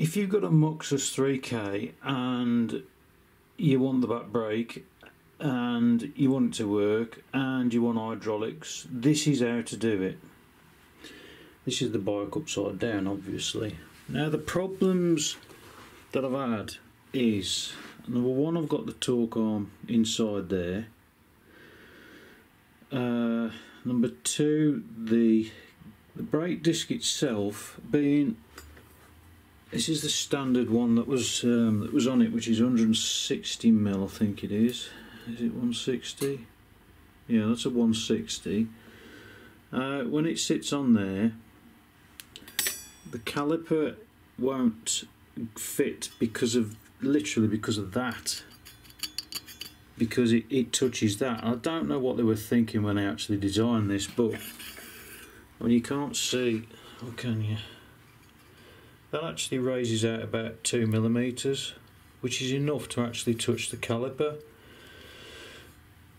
if you've got a MXUS 3K and you want the back brake and you want it to work and you want hydraulics, this is how to do it. This is the bike upside down, obviously. Now the problems that I've had is, number one, I've got the torque arm inside there. Number two, the brake disc itself being, this is the standard one that was on it, which is 160mm, I think it is. Is it 160? Yeah, that's a 160. When it sits on there, the caliper won't fit because of, literally because of that. Because it touches that. I don't know what they were thinking when they actually designed this, but I mean, you can't see, or can you? That actually raises out about 2mm, which is enough to actually touch the caliper.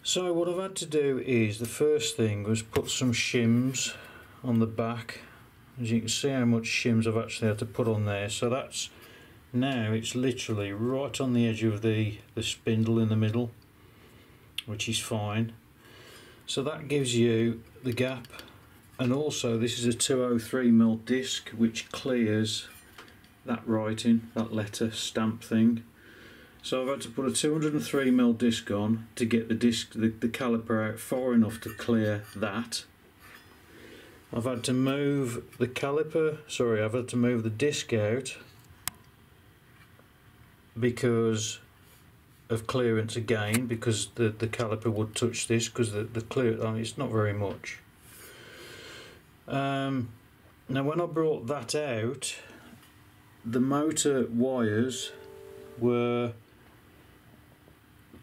So what I've had to do is, the first thing was put some shims on the back. As you can see how much shims I've actually had to put on there. So that's, now it's literally right on the edge of the spindle in the middle, which is fine. So that gives you the gap, and also this is a 203mm disc which clears that writing, that letter stamp thing. So I've had to put a 203mm disc on to get the disc, the caliper out far enough to clear that. I've had to move the caliper, sorry, I've had to move the disc out because of clearance again, because the caliper would touch this, because the clear, I mean, it's not very much. Now when I brought that out, the motor wires were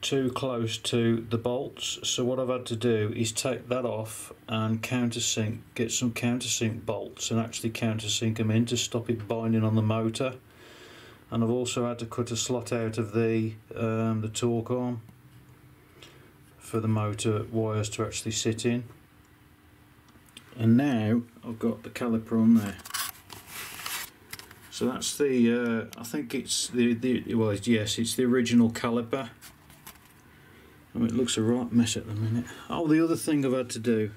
too close to the bolts, so what I've had to do is take that off and countersink, get some countersink bolts and actually countersink them in to stop it binding on the motor. And I've also had to cut a slot out of the torque arm for the motor wires to actually sit in. And now I've got the caliper on there. So that's the, I think it's well, yes, it's the original caliper. I mean, it looks a right mess at the minute. Oh, the other thing I've had to do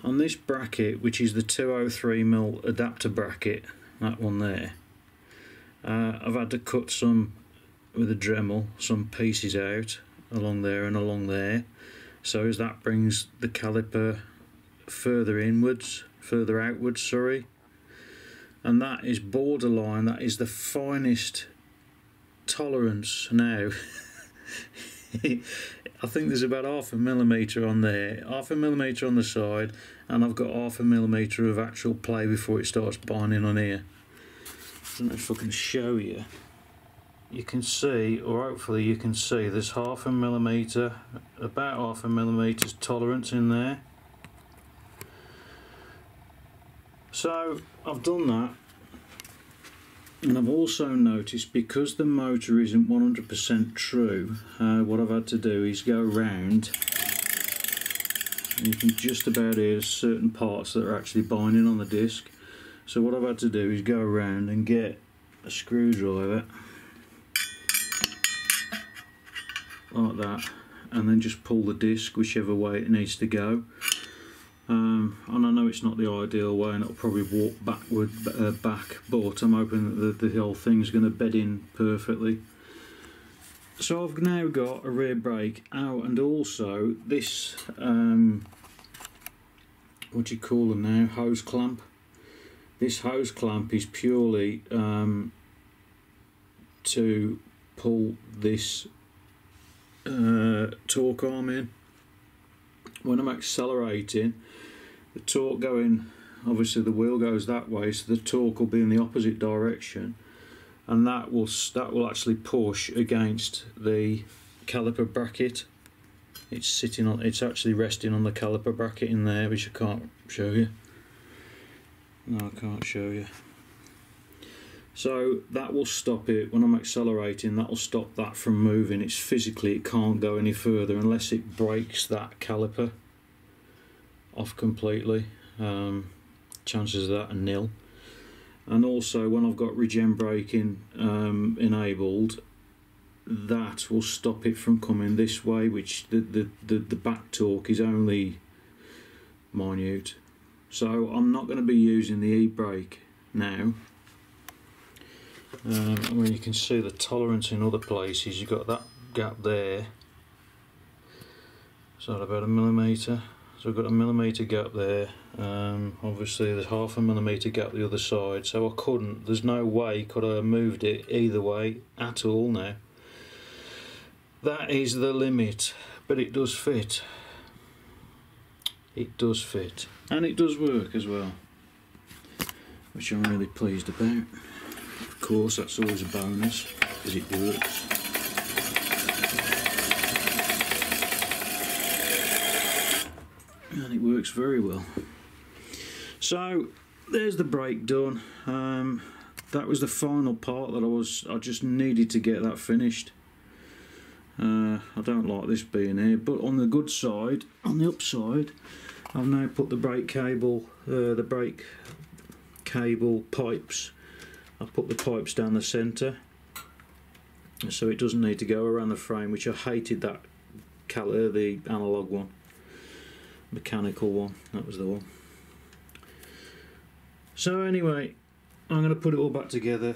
on this bracket, which is the 203mm adapter bracket, that one there, I've had to cut some, with a Dremel, some pieces out along there and along there, so as that brings the caliper further inwards, further outwards, sorry. And that is borderline, that is the finest tolerance now. I think there's about 0.5mm on there, 0.5mm on the side, and I've got 0.5mm of actual play before it starts binding on here. I don't know if I can show you. You can see, or hopefully you can see, there's 0.5mm, about 0.5mm tolerance in there. So I've done that, and I've also noticed, because the motor isn't 100% true, what I've had to do is go round, and you can just about hear certain parts that are actually binding on the disc. So what I've had to do is go around and get a screwdriver like that, and then just pull the disc whichever way it needs to go. And I know it's not the ideal way, and it'll probably walk backward back, but I'm hoping that the whole thing's going to bed in perfectly. So I've now got a rear brake out, and also this what do you call them now, hose clamp. This hose clamp is purely to pull this torque arm in. When I'm accelerating, the torque going, obviously the wheel goes that way, so the torque will be in the opposite direction, and that will actually push against the caliper bracket. It's sitting on, it's actually resting on the caliper bracket in there, which I can't show you. No, I can't show you. So that will stop it when I'm accelerating. That will stop that from moving. It's physically, it can't go any further unless it breaks that caliper off completely. Chances of that are nil. and also when I've got regen braking enabled, that will stop it from coming this way, which the back torque is only minute. So I'm not going to be using the e-brake now. I mean, you can see the tolerance in other places. You've got that gap there, so about 1 millimetre. So I've got a 1 millimetre gap there. Obviously there's 0.5 millimetre gap the other side, so I couldn't, there's no way could I have moved it either way at all now. That is the limit, but it does fit. It does fit, and it does work as well, which I'm really pleased about. Of course, that's always a bonus, because it works. And it works very well. So there's the brake done. That was the final part that I just needed to get that finished. I don't like this being here, but on the good side, on the upside, I've now put the brake cable pipes. I've put the pipes down the centre, so it doesn't need to go around the frame, which I hated that the analogue one. Mechanical one, that was the one. So anyway, I'm going to put it all back together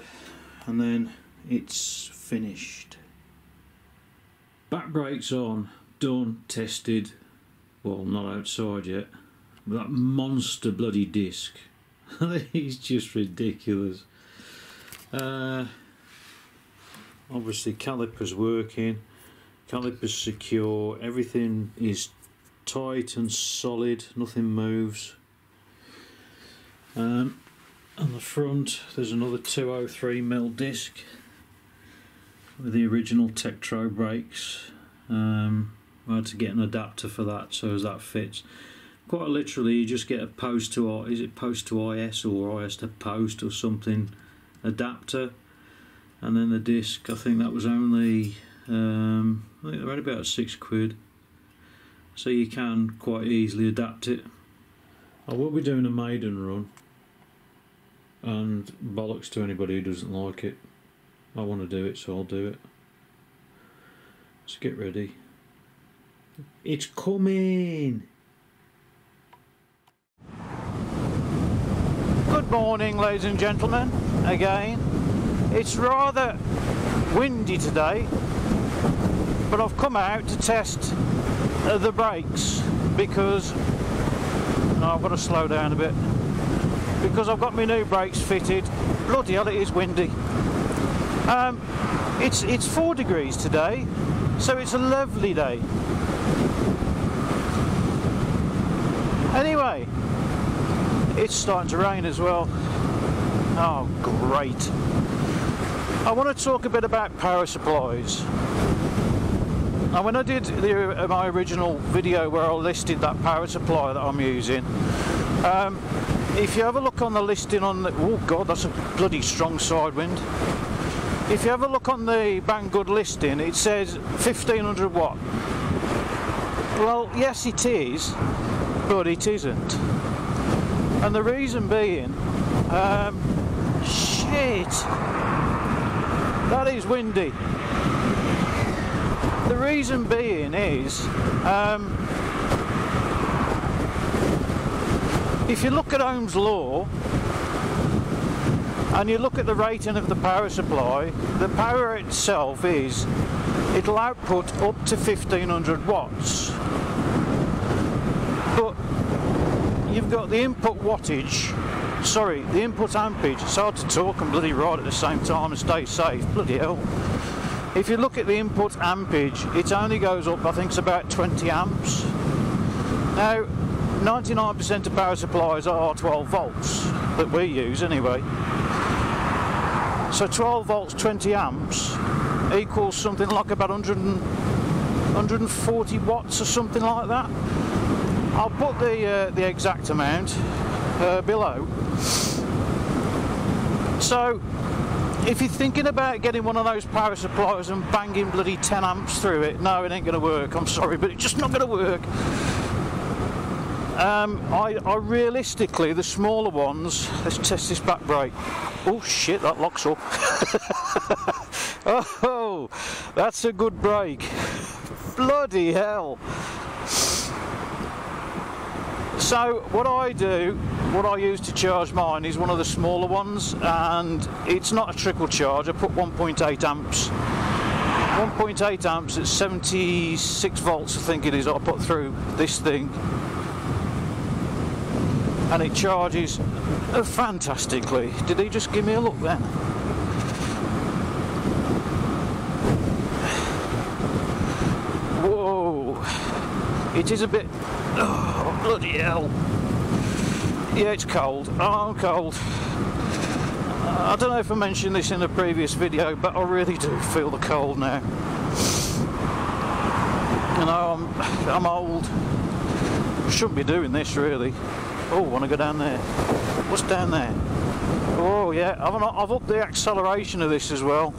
and then it's finished. Back brakes on, done, tested. Well, not outside yet, but that monster bloody disc. It's just ridiculous. Obviously calipers working, calipers secure, everything is tight and solid, nothing moves. On the front there's another 203mm disc with the original Tektro brakes. I had to get an adapter for that so as that fits. Quite literally you just get a post to, is it post to IS or IS to post or something, adapter, and then the disc. I think that was only I think they're only about £6, so you can quite easily adapt it. I will be doing a maiden run, and bollocks to anybody who doesn't like it. I want to do it, so I'll do it. Let's get ready. It's coming! Good morning, ladies and gentlemen, again. It's rather windy today, but I've come out to test the brakes because I've got to slow down a bit, because I've got my new brakes fitted. Bloody hell, it is windy. It's 4 degrees today, so it's a lovely day. Anyway, it's starting to rain as well. Oh, great. I want to talk a bit about power supplies. Now, when I did my original video where I listed that power supply that I'm using, if you have a look on the listing on the, oh god, that's a bloody strong side wind. If you have a look on the Banggood listing, it says 1500 watt. Well, yes it is, but it isn't. And the reason being, shit, that is windy. The reason being is, if you look at Ohm's law and you look at the rating of the power supply, the power itself is, it'll output up to 1500 watts. But you've got the input wattage, sorry, the input ampage. It's hard to talk and bloody write at the same time and stay safe, bloody hell. If you look at the input ampage, it only goes up, I think it's about 20 amps. Now, 99% of power supplies are 12 volts, that we use anyway. So 12 volts, 20 amps equals something like about 140 watts or something like that. I'll put the exact amount below. So if you're thinking about getting one of those power supplies and banging bloody 10 amps through it, no, it ain't going to work. I'm sorry, but it's just not going to work. I realistically, the smaller ones, let's test this back brake. Oh shit, that locks up. Oh, that's a good brake. Bloody hell. So what I use to charge mine is one of the smaller ones, and it's not a trickle charge. I put 1.8 amps. 1.8 amps at 76 volts, I think it is, I put through this thing. And it charges fantastically. Did he just give me a look then? Whoa. It is a bit... Oh, bloody hell. Yeah, it's cold. Oh, I'm cold. I don't know if I mentioned this in a previous video, but I really do feel the cold now. You know, I'm old. Shouldn't be doing this, really. Oh, I want to go down there. What's down there? Oh, yeah. I've upped the acceleration of this as well.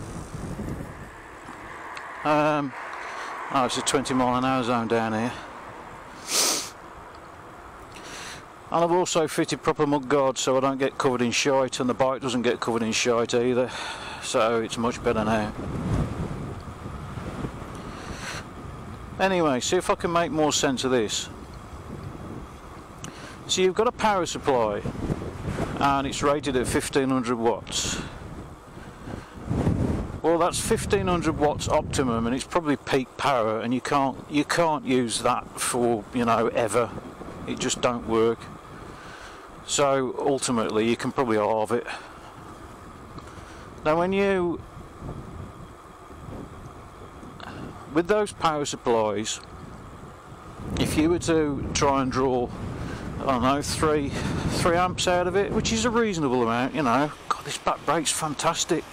Oh, it's a 20-mile-an-hour zone down here. And I've also fitted proper mud guards so I don't get covered in shite, and the bike doesn't get covered in shite either. So it's much better now. Anyway, see if I can make more sense of this. So you've got a power supply and it's rated at 1500 watts. Well, that's 1500 watts optimum, and it's probably peak power, and you can't use that for, you know, ever. It just don't work. So ultimately you can probably halve it. Now with those power supplies, if you were to try and draw, I don't know, 3 amps out of it, which is a reasonable amount, you know. God, this back brake's fantastic.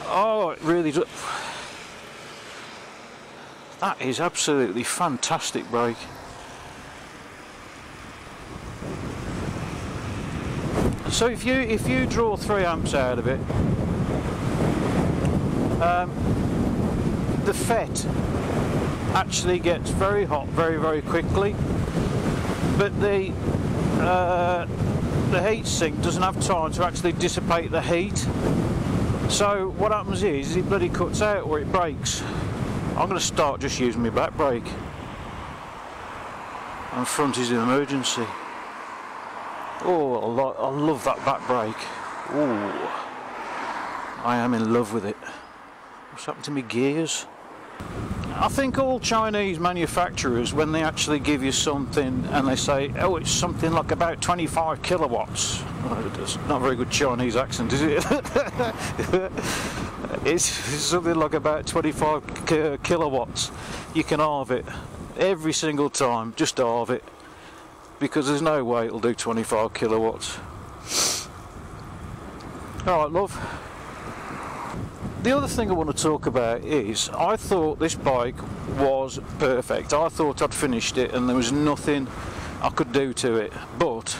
Oh, it really does. That is absolutely fantastic brake. So if you draw 3 amps out of it, the FET actually gets very hot very, very quickly, but the heat sink doesn't have time to actually dissipate the heat. So what happens is it bloody cuts out or it breaks. I'm going to start just using my back brake, and front is an emergency. Oh, I love that back brake. Oh, I am in love with it. What's happened to my gears? I think all Chinese manufacturers, when they actually give you something and they say, oh, it's something like about 25 kilowatts. Oh, it's not a very good Chinese accent, is it? It's something like about 25 kilowatts. You can halve it. Every single time, just halve it. Because there's no way it'll do 25 kilowatts. Alright, love. The other thing I want to talk about is, I thought this bike was perfect. I thought I'd finished it and there was nothing I could do to it, but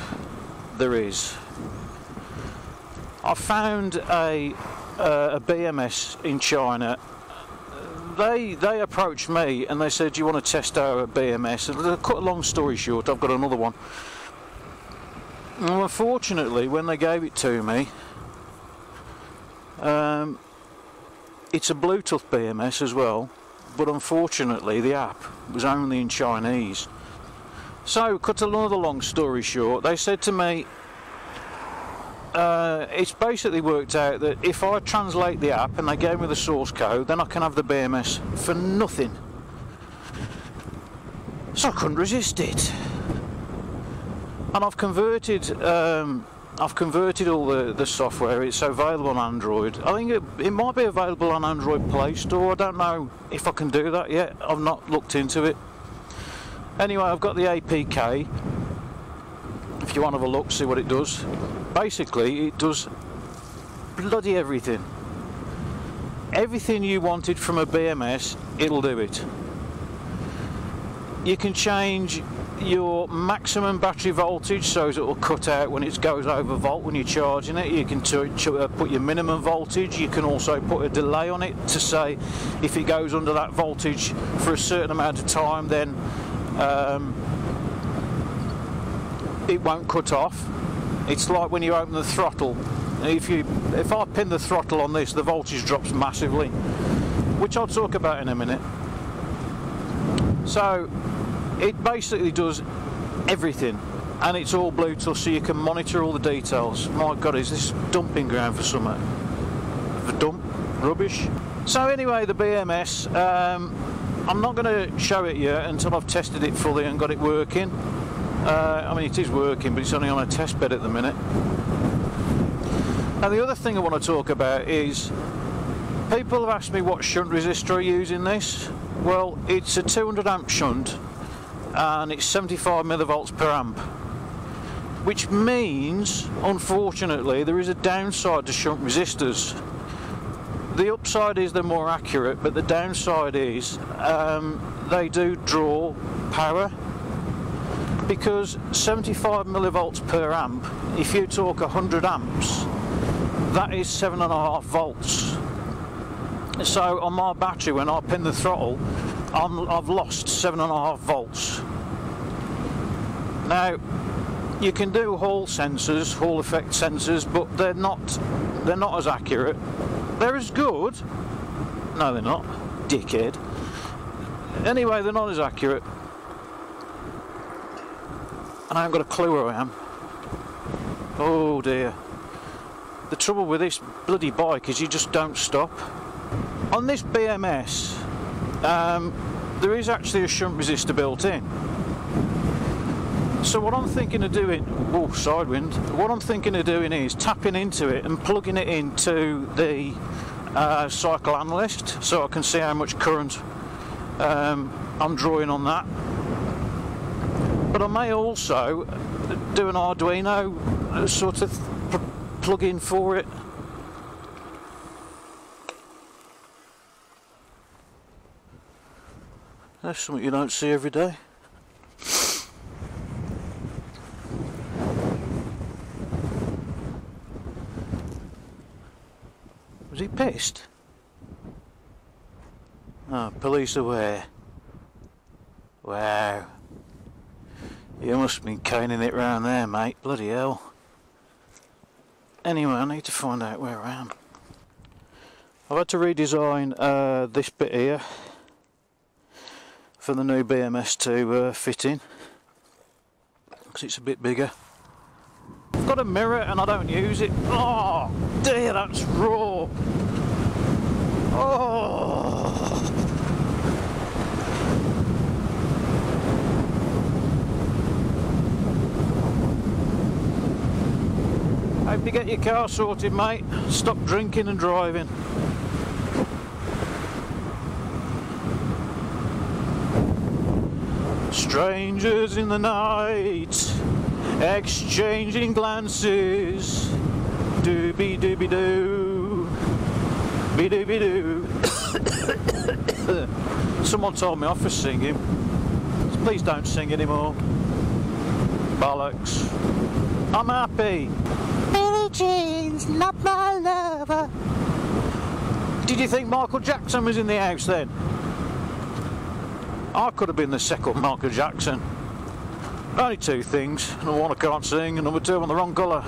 there is. I found a BMS in China. They approached me and they said, do you want to test our BMS? And to cut a long story short, I've got another one. And unfortunately, when they gave it to me, it's a Bluetooth BMS as well, but unfortunately the app was only in Chinese. So, cut another long story short, they said to me, it's basically worked out that if I translate the app and they gave me the source code, then I can have the BMS for nothing. So I couldn't resist it, and I've converted all the software. It's available on Android. I think it might be available on Android Play Store. I don't know if I can do that yet. I've not looked into it. Anyway, I've got the APK. If you want to have a look, see what it does. Basically, it does bloody everything. Everything you wanted from a BMS, it'll do it. You can change your maximum battery voltage so it will cut out when it goes over volt when you're charging it. You can put your minimum voltage. You can also put a delay on it to say if it goes under that voltage for a certain amount of time, then it won't cut off. It's like when you open the throttle. If I pin the throttle on this, the voltage drops massively, which I'll talk about in a minute. So it basically does everything, and it's all Bluetooth, so you can monitor all the details. My God, is this dumping ground for something? For dump rubbish? So anyway, the BMS, I'm not going to show it yet until I've tested it fully and got it working. I mean, it is working, but it's only on a test bed at the minute. And the other thing I want to talk about is, people have asked me what shunt resistor I use in this. Well, it's a 200 amp shunt, and it's 75 millivolts per amp, which means, unfortunately, there is a downside to shunt resistors. The upside is they're more accurate, but the downside is they do draw power, because 75 millivolts per amp, if you talk 100 amps, that is 7.5 volts. So on my battery, when I pin the throttle, I've lost 7.5 volts. Now, you can do Hall sensors, Hall effect sensors, but they're not as accurate. They're as good. No, they're not. Dickhead. Anyway, they're not as accurate. And I haven't got a clue where I am. Oh dear. The trouble with this bloody bike is you just don't stop. On this BMS, there is actually a shunt resistor built in. So what I'm thinking of doing, oh, sidewind, what I'm thinking of doing is tapping into it and plugging it into the cycle analyst, so I can see how much current I'm drawing on that. But I may also do an Arduino sort of plug-in for it. That's something you don't see every day. Was he pissed? Oh, police aware. Wow. You must have been caning it round there, mate. Bloody hell. Anyway, I need to find out where I am. I've had to redesign this bit here for the new BMS to fit in, because it's a bit bigger. I've got a mirror and I don't use it. Oh dear, that's raw. Oh. Hope you get your car sorted, mate. Stop drinking and driving. Strangers in the night, exchanging glances. Doobie doobie doo, be doobie doo. Someone told me off for singing. Please don't sing anymore. Bollocks. I'm happy. Billie Jean's not my lover. Did you think Michael Jackson was in the house then? I could have been the second Michael Jackson. Only two things. Number one, I can't sing, and number two, I'm the wrong colour.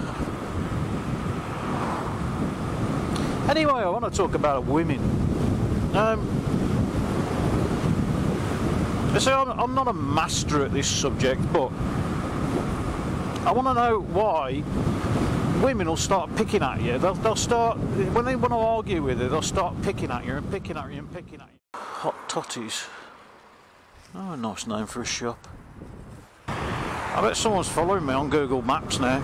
Anyway, I want to talk about women. So I'm not a master at this subject, but I want to know why women will start picking at you. They'll start, when they want to argue with you, they'll start picking at you and picking at you and picking at you. Hot Totties. Oh, a nice name for a shop. I bet someone's following me on Google Maps now.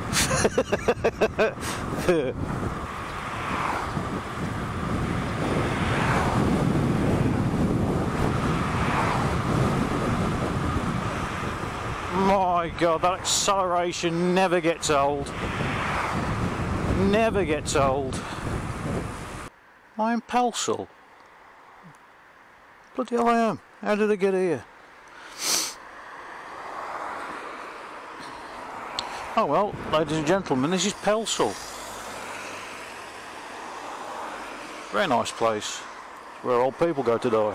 My God, that acceleration never gets old. Never gets old. I am Pelsall. Bloody hell I am. How did I get here? Oh well, ladies and gentlemen, this is Pelsall. Very nice place. Where old people go to die.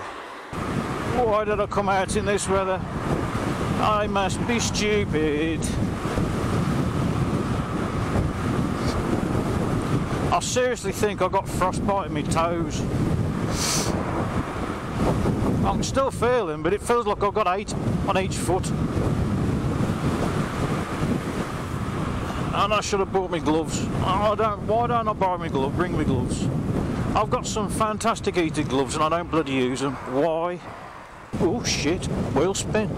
Why did I come out in this weather? I must be stupid. I seriously think I got frostbite in my toes. I'm still feeling, but it feels like I've got 8 on each foot. And I should have bought me gloves. Why don't I buy me gloves? Bring me gloves. I've got some fantastic heated gloves and I don't bloody use them. Why? Oh shit, wheel spin.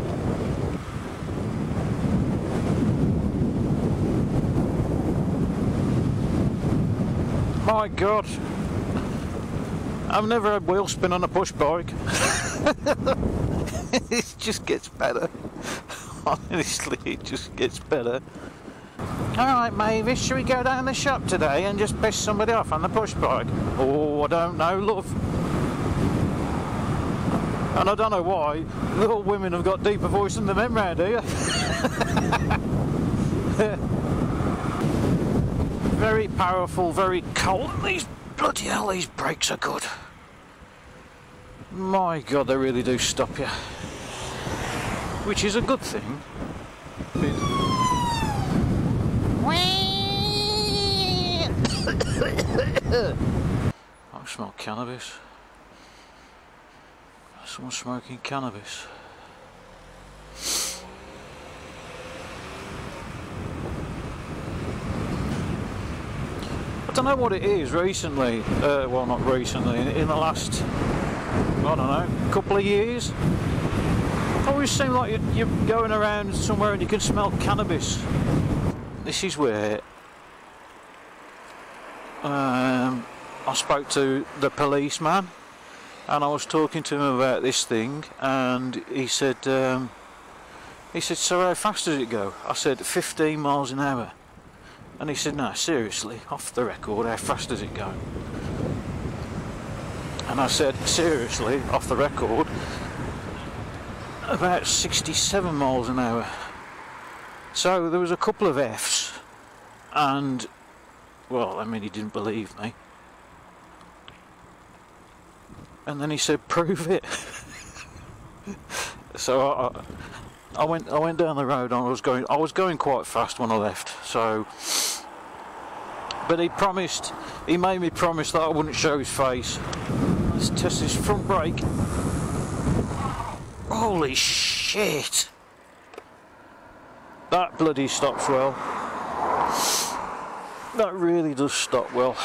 My God. I've never had wheel spin on a push bike. It just gets better. Honestly, it just gets better. Alright, Mavis, should we go down the shop today and just piss somebody off on the push bike? Oh, I don't know, love. And I don't know why, little women have got deeper voice than the men round here. Very powerful, very cold. These bloody hell, these brakes are good. My God, they really do stop you. Which is a good thing. I smell cannabis. Someone smoking cannabis. I don't know what it is recently, well not recently, in the last, I don't know, couple of years. It always seems like you're going around somewhere and you can smell cannabis. This is where I spoke to the policeman and I was talking to him about this thing, and he said, so how fast does it go? I said 15 miles an hour. And he said, no, seriously, off the record, how fast does it go? And I said, seriously, off the record, about 67 miles an hour. So there was a couple of F's, and, well, I mean, he didn't believe me. And then he said, prove it. So I went down the road and I was going quite fast when I left, so, but he made me promise that I wouldn't show his face. Let's test this front brake. Holy shit! That bloody stops well. That really does stop well.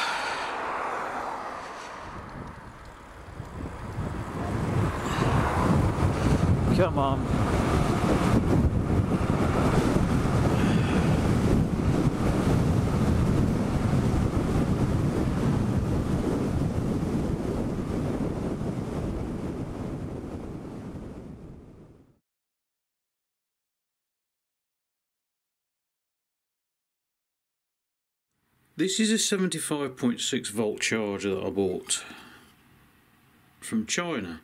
Come on. This is a 75.6 volt charger that I bought from China.